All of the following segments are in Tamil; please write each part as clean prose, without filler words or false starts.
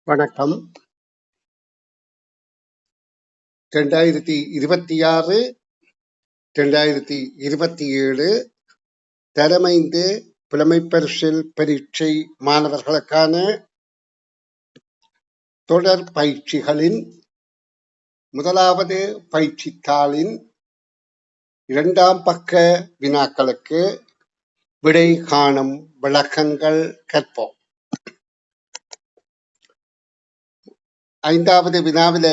வணக்கம். 2026 2027 தரமைந்து புலமைப்பரிசில் பரீட்சை மாணவர்களுக்கான தொடர் பயிற்சிகளின் முதலாவது பயிற்சித்தாளின் 2ஆம் பக்க வினாக்களுக்கு விடை காணும் விளக்கங்கள் கற்போம். 5வது வினாவில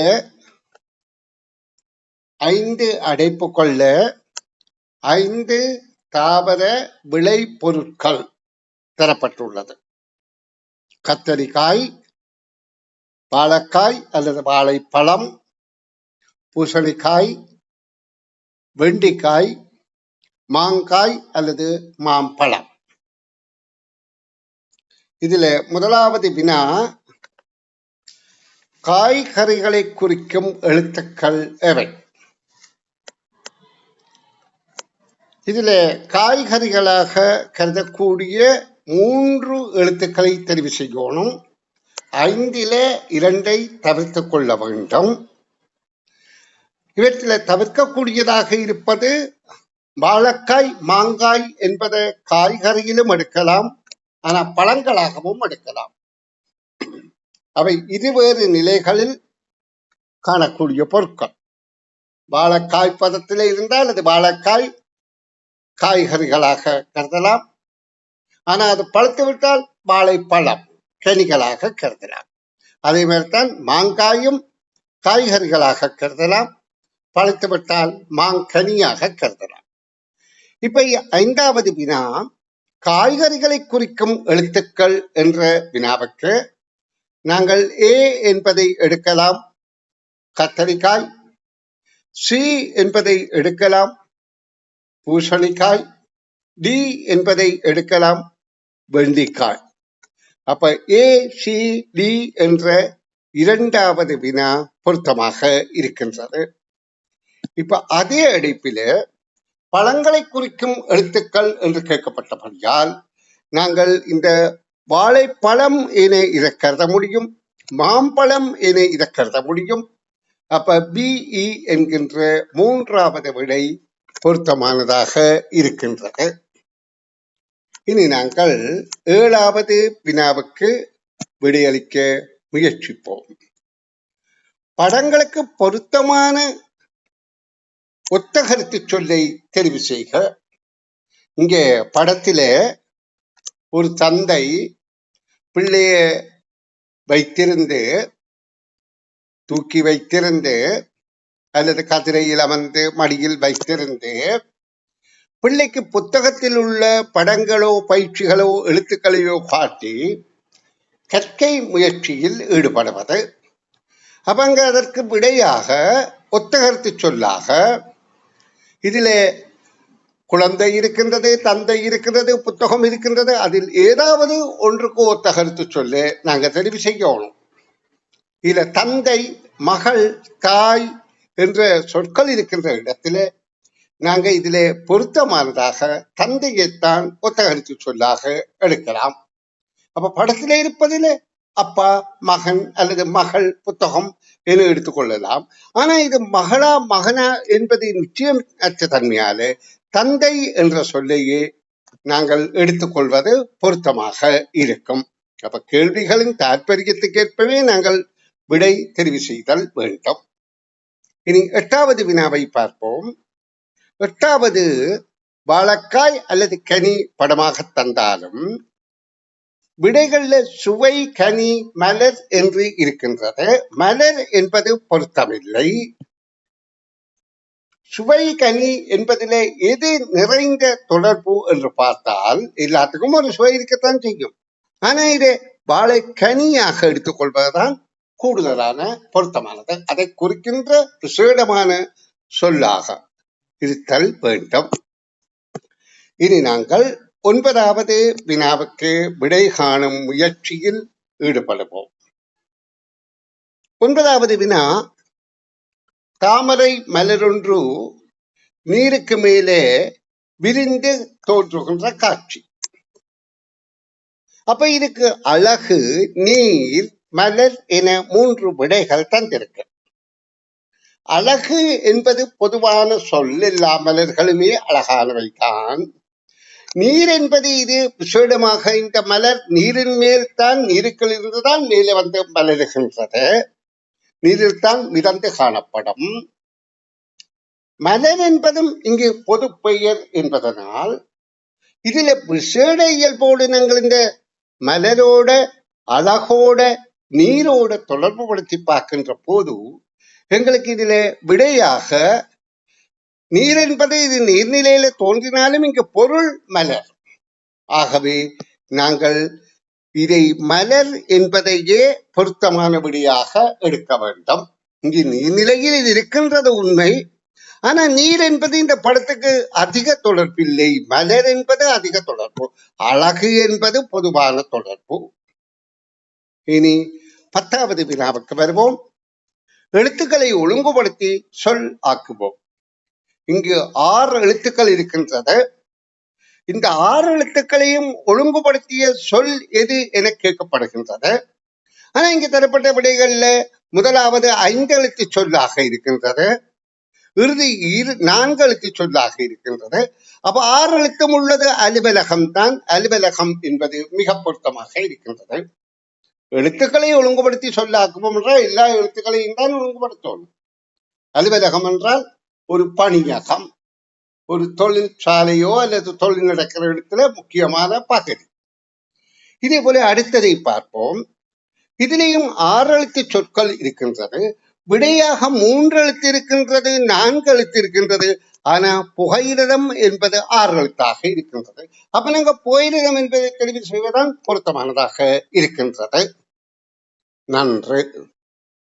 5 அடைப்புக்கொள்ள 5 தாவர விளை பொருட்கள் தரப்பட்டுள்ளது. கத்தரிக்காய், வாழைக்காய் அல்லது வாழைப்பழம், பூசணிக்காய், வெண்டிக்காய், மாங்காய் அல்லது மாம்பழம். இதுல முதலாவது வினா, காய்கறிகளை குறிக்கும் எழுத்துக்கள் எவை? இதுல காய்கறிகளாக கருதக்கூடிய 3 எழுத்துக்களை தெரிவு செய்யணும். 5ல் 2 தவிர்த்து கொள்ள வேண்டும். இவற்றில் தவிர்க்கக்கூடியதாக இருப்பது வாழைக்காய், மாங்காய் என்பதை காய்கறியிலும் எடுக்கலாம், ஆனால் பழங்களாகவும் எடுக்கலாம். அவை இருவேறு நிலைகளில் காணக்கூடிய பொருட்கள். வாழைக்காய் பதத்தில் இருந்தால் அது வாழைக்காய் காய்கறிகளாக கருதலாம், ஆனால் அது பழுத்து விட்டால் வாழைப்பழம் கனிகளாக கருதலாம். அதே மாதிரிதான் மாங்காயும் காய்கறிகளாக கருதலாம், பழுத்து விட்டால் மாங்கனியாக கருதலாம். இப்ப 5வது வினா, காய்கறிகளை குறிக்கும் எழுத்துக்கள் என்ற வினாவுக்கு நாங்கள் ஏ என்பதை எடுக்கலாம், கத்தரிக்காய். சி என்பதை எடுக்கலாம், பூசணிக்காய். டி என்பதை எடுக்கலாம், வெண்டிக்காய். அப்ப ஏ, சி, டி என்ற 2வது வினா பொருத்தமாக இருக்கின்றது. இப்ப அதே அடிப்பில பழங்களை குறிக்கும் எழுத்துக்கள் என்று கேட்கப்பட்டபடியால் நாங்கள் இந்த வாழைப்பழம் என இதை கருத முடியும், மாம்பழம் என இதை கருத முடியும். அப்ப பிஇ என்கின்ற 3வது விடை பொருத்தமானதாக இருக்கின்றது. இனி நாங்கள் 7வது வினாவுக்கு விடையளிக்க முயற்சிப்போம். படங்களுக்கு பொருத்தமான ஒத்த கருத்து சொல்லை தெரிவு செய்க. இங்கே படத்தில ஒரு தந்தை பிள்ளைய வைத்திருந்து, தூக்கி வைத்திருந்து அல்லது கதிரையில் அமர்ந்து மடியில் வைத்திருந்து பிள்ளைக்கு புத்தகத்தில் உள்ள படங்களோ பயிற்சிகளோ எழுத்துக்களையோ காட்டி கற்கை முயற்சியில் ஈடுபடுவது. அவங்க அதற்கு விடையாக ஒத்த கருத்து சொல்லாக இதிலே குழந்தை இருக்கின்றது, தந்தை இருக்கின்றது, புத்தகம் இருக்கின்றது, அதில் ஏதாவது ஒன்றுக்கு ஒத்த கருத்து சொல்லு நாங்க தெரிவு செய்யணும். இதுல தந்தை, மகள், தாய் என்ற சொற்கள் இருக்கின்ற இடத்துல நாங்க இதிலே பொருத்தமானதாக தந்தையைத்தான் ஒத்த கருத்து சொல்லாக எடுக்கலாம். அப்ப படத்திலே இருப்பதில் அப்பா, மகன் அல்லது மகள், புத்தகம் என எடுத்துக்கொள்ளலாம். ஆனா இது மகளா மகனா என்பது நிச்சயம் அற்ற தன்மையால தந்தை என்ற சொல்லையே நாங்கள் எடுத்துக்கொள்வது பொருத்தமாக இருக்கும். அப்ப கேள்விகளின் தாற்பயத்துக்கேற்பவே நாங்கள் விடை தெரிவு செய்தல் வேண்டும். இனி 8வது வினாவை பார்ப்போம். 8வது, வாழைக்காய் அல்லது கனி படமாக தந்தாலும் விடைகள்ல சுவை, கனி, மலர் என்று இருக்கின்றது. மலர் என்பது பொருத்தமில்லை. சுவை, கனி என்பதிலே எது நிறைந்த தொடர்பு என்று பார்த்தால் எல்லாத்துக்கும் ஒரு சுவை இருக்கத்தான் செய்யும். ஆனா இது வாழை கனியாக எடுத்துக்கொள்வதுதான் கூடுதலான பொருத்தமானது. அதை குறிக்கின்ற விசேடமான சொல்லாக இருத்தல் வேண்டும். இனி நாங்கள் 9வது வினாவுக்கு விடை காணும் முயற்சியில் ஈடுபடுவோம். 9வது வினா, தாமரை மலரொன்று நீருக்கு மேலே விரிந்து தோன்றுகின்ற காட்சி. அப்ப இதுக்கு அழகு, நீர், மலர் என 3 விடைகள் தந்திருக்கு. அழகு என்பது பொதுவான சொல். எல்லா மலர்களுமே அழகானவைதான். நீர் என்பது இது விசேடமாக இந்த மலர் நீரின் மேல் தான், நீருக்குள் இருந்துதான் மேலே வந்து மலருகின்றது. நீரில் தான் மிதந்து காணப்படும். மலர் என்பதும் இங்கு பொது பெயர் என்பதனால் இதுல விசேட இயல்போடு நாங்கள் இந்த மலரோட அழகோட நீரோட தொடர்பு படுத்தி பார்க்கின்ற போது எங்களுக்கு இதுல விடையாக நீர் என்பது இது நீர்நிலையில தோன்றினாலும் இங்கு பொருள் மலர். ஆகவே நாங்கள் இதை மலர் என்பதையே பொருத்தமான விடையாக எடுக்க வேண்டும். இங்கு நீர்நிலையில் இது இருக்கின்றது உண்மை. ஆனா நீர் என்பது இந்த படத்துக்கு அதிக தொடர்பில்லை. மலர் என்பது அதிக தொடர்பு, அழகு என்பது பொதுவான தொடர்பு. இனி 10வது வினாவுக்கு வருவோம். எழுத்துக்களை ஒழுங்குபடுத்தி சொல் ஆக்குவோம். இங்கு 6 எழுத்துக்கள் இருக்கின்றது. இந்த 6 எழுத்துக்களையும் ஒழுங்குபடுத்திய சொல் எது என கேட்கப்படுகின்றது. ஆனா இங்கு தரப்பட்ட விடைகள்ல முதலாவது 5 எழுத்து சொல்லாக இருக்கின்றது, இறுதி 4 எழுத்து சொல்லாக இருக்கின்றது. அப்ப 6 எழுத்தும் உள்ளது அலுவலகம் தான். அலுவலகம் என்பது மிக பொருத்தமாக இருக்கின்றது. எழுத்துக்களை ஒழுங்குபடுத்தி சொல்லாக்குவோம் என்றால் எல்லா எழுத்துக்களையும் தான் ஒழுங்குபடுத்தணும். அலுவலகம் என்றால் ஒரு பணியகம், ஒரு தொழிற்சாலையோ அல்லது தொழில் நடக்கிற இடத்துல முக்கியமான பகுதி. இதே போல அடுத்ததை பார்ப்போம். இதிலேயும் 6 எழுத்து சொற்கள் இருக்கின்றது. விடையாக 3 எழுத்து இருக்கின்றது, 4 எழுத்து இருக்கின்றது. ஆனா புகையிரதம் என்பது 6 எழுத்தாக இருக்கின்றது. அப்ப நாங்க புகையிரதம் என்பதை தெரிவு செய்வதுதான் பொருத்தமானதாக இருக்கின்றது. நன்று.